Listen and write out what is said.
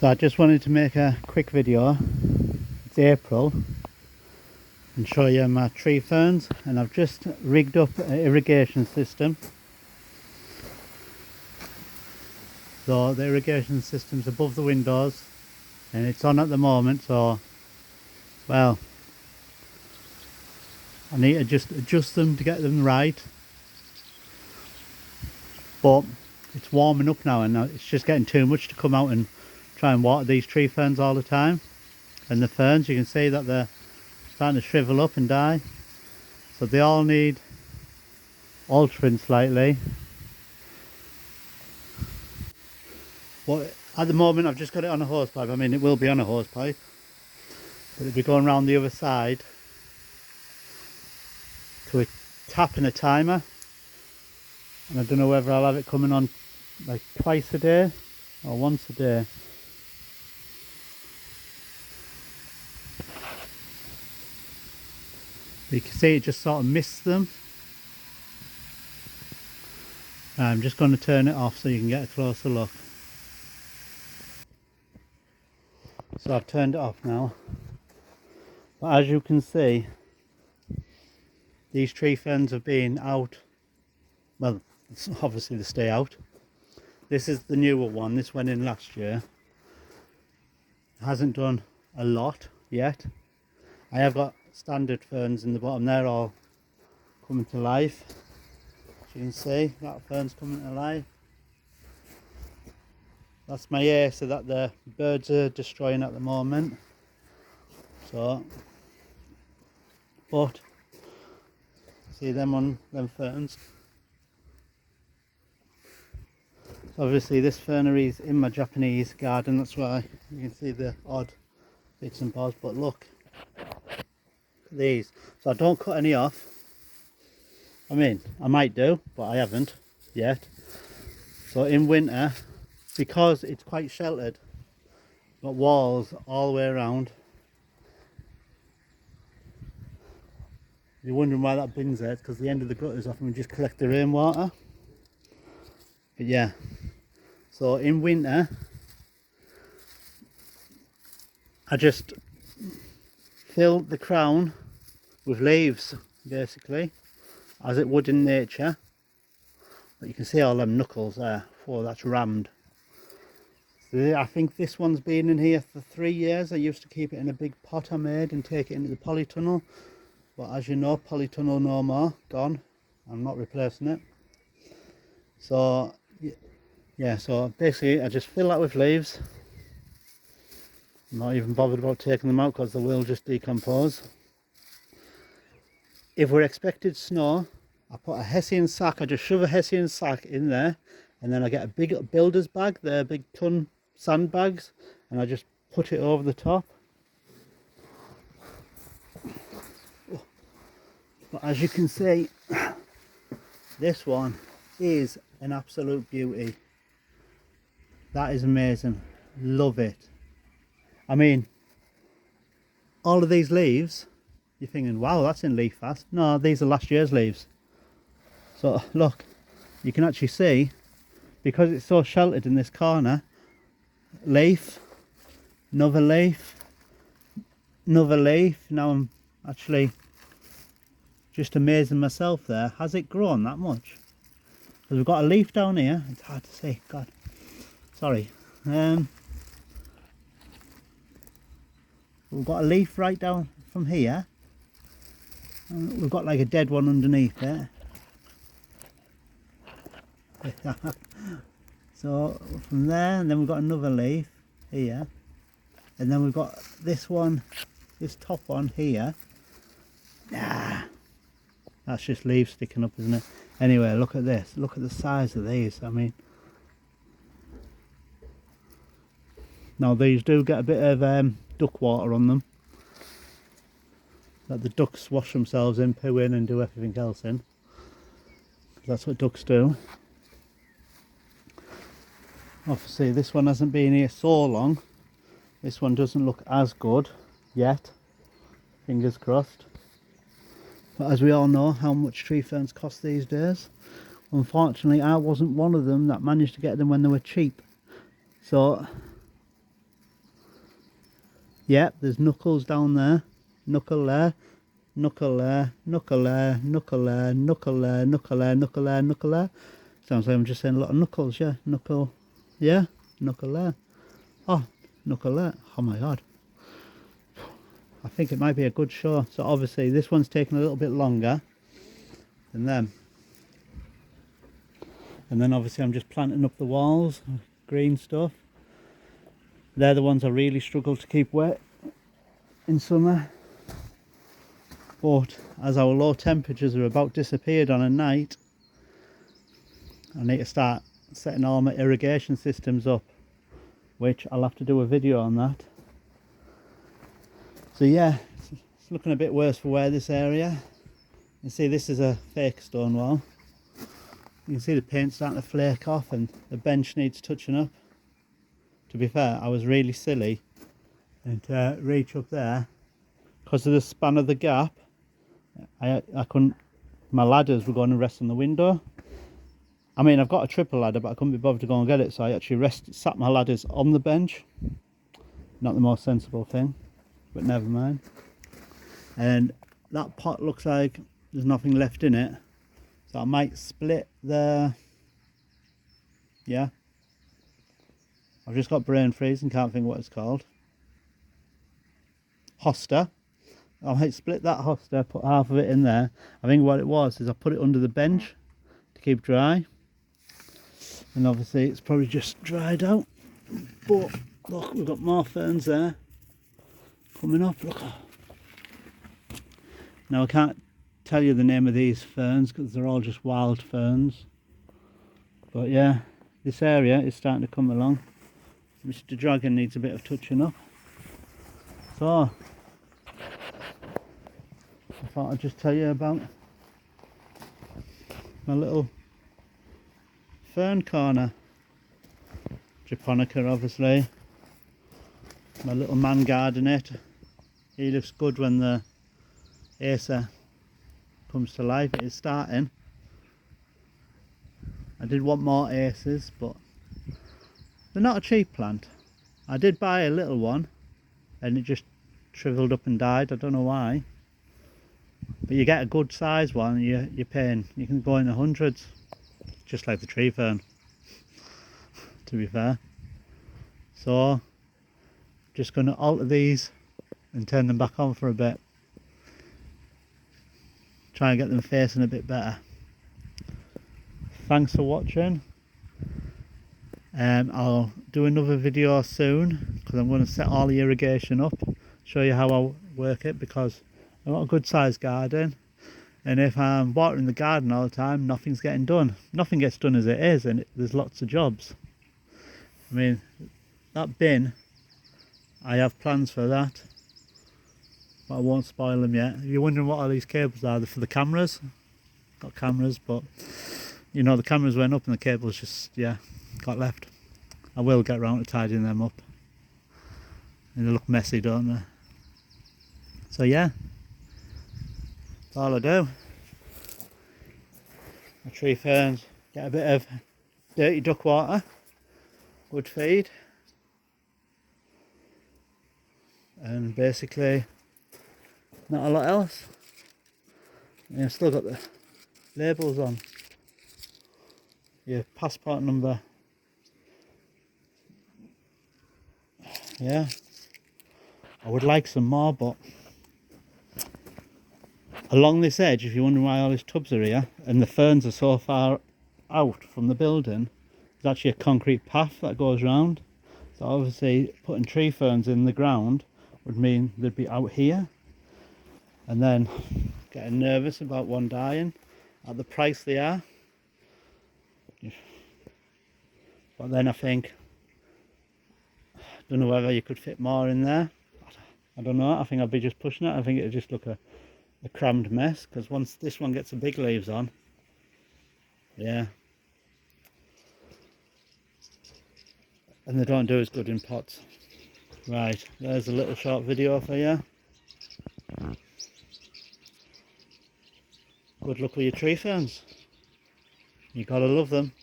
So I just wanted to make a quick video. It's April and show you my tree ferns, and I've just rigged up an irrigation system. So the irrigation system's above the windows and it's on at the moment, so well, I need to just adjust them to get them right, but it's warming up now and it's just getting too much to come out and try and water these tree ferns all the time. And the ferns, you can see that they're starting to shrivel up and die, so they all need altering slightly. But at the moment I've just got it on a hose pipe. I mean, it will be on a hose pipe, but it'll be going around the other side to a tap and a timer, and I don't know whether I'll have it coming on like twice a day or once a day. You can see it just sort of missed them. I'm just going to turn it off so you can get a closer look. So I've turned it off now, but as you can see, these tree ferns have been out, well, obviously they stay out. This is the newer one, this went in last year. It hasn't done a lot yet. I have got standard ferns in the bottom, they're all coming to life. As you can see, that fern's coming to life. That's my acer that the birds are destroying at the moment. So, but see them on them ferns. So obviously this fernery is in my Japanese garden, that's why you can see the odd bits and bobs, but look at these. So I don't cut any off. I mean, I might do, but I haven't yet. So in winter, because it's quite sheltered, got walls all the way around. You're wondering why that bin's there, it's because the end of the gutters often we just collect the rainwater. But yeah, so in winter I just fill the crown with leaves basically, as it would in nature. But you can see all them knuckles there, oh that's rammed. So I think this one's been in here for 3 years. I used to keep it in a big pot I made and take it into the polytunnel, but as you know, polytunnel no more, gone. I'm not replacing it. So yeah, so basically I just fill that with leaves. I'm not even bothered about taking them out because they will just decompose. If we're expected snow, I put a hessian sack, I just shove a hessian sack in there, and then I get a big builder's bag, they're big ton sandbags, and I just put it over the top. But as you can see, this one is an absolute beauty. That is amazing, love it. I mean, all of these leaves, you're thinking, wow, that's in leaf fast. No, these are last year's leaves. So look, you can actually see, because it's so sheltered in this corner, leaf, another leaf, another leaf. Now I'm actually just amazing myself there. Has it grown that much? Because we've got a leaf down here, it's hard to see, God, sorry. We've got a leaf right down from here. We've got like a dead one underneath it. So from there, and then we've got another leaf here, and then we've got this one, this top one here. That's just leaves sticking up, isn't it? Anyway, look at this, look at the size of these. I mean, now these do get a bit of duck water on them that the ducks wash themselves in, poo in and do everything else in. That's what ducks do. Obviously this one hasn't been here so long. This one doesn't look as good yet. Fingers crossed. But as we all know how much tree ferns cost these days. Unfortunately I wasn't one of them that managed to get them when they were cheap. So Yep, there's knuckles down there. Knuckle there. Knuckle there. Knuckle there. Knuckle there. Knuckle there. Knuckle there. Knuckle there. Knuckle there. Sounds like I'm just saying a lot of knuckles, yeah. Knuckle. Yeah. Knuckle there. Oh, knuckle there. Oh my god. I think it might be a good show. So obviously this one's taking a little bit longer than them. And then obviously I'm just planting up the walls, green stuff. They're the ones I really struggle to keep wet in summer. But as our low temperatures are about disappeared on a night, I need to start setting all my irrigation systems up, which I'll have to do a video on that. So yeah, it's looking a bit worse for wear this area. You see this is a fake stone wall. You can see the paint starting to flake off and the bench needs touching up. To be fair, I was really silly and reach up there because of the span of the gap. I couldn't, my ladders were going to rest on the window. I mean, I've got a triple ladder, but I couldn't be bothered to go and get it, so I actually sat my ladders on the bench. Not the most sensible thing, but never mind. And that pot looks like there's nothing left in it, so I might split the, yeah, I've just got brain freeze and can't think what it's called. Hoster. I might split that hoster, put half of it in there. I think what it was is I put it under the bench to keep dry. And obviously it's probably just dried out. But look, we've got more ferns there coming up. Look. Now I can't tell you the name of these ferns because they're all just wild ferns. But yeah, this area is starting to come along. Mr. Dragon needs a bit of touching up. So I thought I'd just tell you about my little fern corner. Japonica, obviously. My little man garden it. He looks good when the Acer comes to life. It is starting. I did want more Acers, but they're not a cheap plant. I did buy a little one and it just shriveled up and died. I don't know why. But you get a good size one, you're paying, you can go in the hundreds, just like the tree fern, to be fair. So, just going to alter these and turn them back on for a bit. Try and get them facing a bit better. Thanks for watching. I'll do another video soon because I'm going to set all the irrigation up, show you how I work it, because I've got a good sized garden, and if I'm watering the garden all the time, nothing's getting done. Nothing gets done as it is, and there's lots of jobs. I mean, that bin, I have plans for that, but I won't spoil them yet. If you're wondering what all these cables are, they're for the cameras. Got cameras, but you know, the cameras went up and the cables just, yeah, got left. I will get around to tidying them up. And they look messy, don't they? So yeah, that's all I do. My tree ferns get a bit of dirty duck water, good feed, and basically not a lot else. And I've still got the labels on. Your passport number. Yeah, I would like some more, but along this edge, if you're wondering why all these tubs are here and the ferns are so far out from the building, there's actually a concrete path that goes round. So obviously putting tree ferns in the ground would mean they'd be out here, and then getting nervous about one dying at the price they are. But then I think, I don't know whether you could fit more in there. I don't know, I think I'd be just pushing it. I think it'd just look a crammed mess, because once this one gets the big leaves on, yeah, and they don't do as good in pots. Right, there's a little short video for you. Good luck with your tree ferns. You gotta love them.